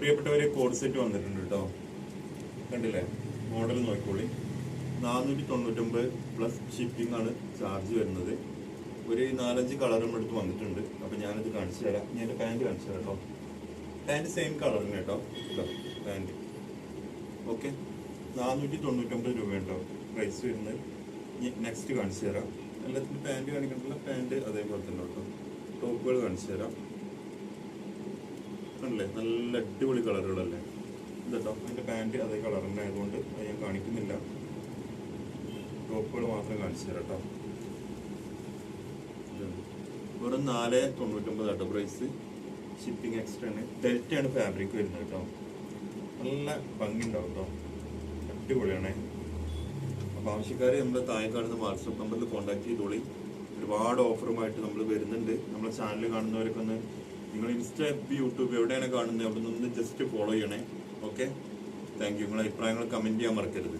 പ്രിയപ്പെട്ടവരെ code set വന്നിട്ടുണ്ട് കേട്ടോ. കണ്ടില്ലേ, മോഡൽ നോക്കിക്കോളി. 499 പ്ലസ് ഷിപ്പിംഗ് ആണ് ചാർജ് വരുന്നത്. ഒരു 4-5 കളറും എടുത്ത് വന്നിട്ടുണ്ട്. അപ്പൊ ഞാനിത് കാണിച്ചു തരാം. ഞാൻ എൻ്റെ പാൻറ് കാണിച്ചു തരാം കേട്ടോ. പാൻറ് സെയിം കളറിന് കേട്ടോ. പാൻറ് ഓക്കെ, 499 രൂപ കേട്ടോ പ്രൈസ് വരുന്നത്. നെക്സ്റ്റ് കാണിച്ചു തരാം. എല്ലാത്തിനും പാൻറ് കാണിക്കണ്ടല്ല, പാൻറ് അതേപോലെ തന്നെ കേട്ടോ. ടോപ്പുകൾ കാണിച്ചു തരാം. കണ്ടില്ലേ, നല്ല അടിപൊളി കളറുകളല്ലേ ഇതട്ടോ. അതിൻ്റെ പാൻറ് അതേ കളർ തന്നെ ആയതുകൊണ്ട് അത് ഞാൻ കാണിക്കുന്നില്ല. ടോപ്പുകൾ മാത്രം കാണിച്ചു തരാം കേട്ടോ. വെറും 499 കേട്ടോ പ്രൈസ്. ഷിപ്പിംഗ് എക്സ്ട്രാ ആണ്. ഡെൽറ്റയാണ് ഫാബ്രിക് വരുന്നത് കേട്ടോ. നല്ല ഭംഗി ഉണ്ടാവും കേട്ടോ, അടിപൊളിയാണ്. അപ്പോൾ ആവശ്യക്കാർ നമ്മുടെ താഴെ കാണുന്ന വാട്സപ്പ് നമ്പറിൽ കോൺടാക്ട് ചെയ്തോളി. ഒരുപാട് ഓഫറുമായിട്ട് നമ്മൾ വരുന്നുണ്ട്. നമ്മുടെ ചാനൽ കാണുന്നവരൊക്കെ ഒന്ന് നിങ്ങൾ ഇൻസ്റ്റാ, യൂട്യൂബ് എവിടെയാണ് കാണുന്നത് അവിടെ നിന്ന് ജസ്റ്റ് ഫോളോ ചെയ്യണേ. Okay, thank you. നിങ്ങളുടെ അഭിപ്രായങ്ങൾ കമൻറ്റ് ചെയ്യാൻ മറക്കരുത്.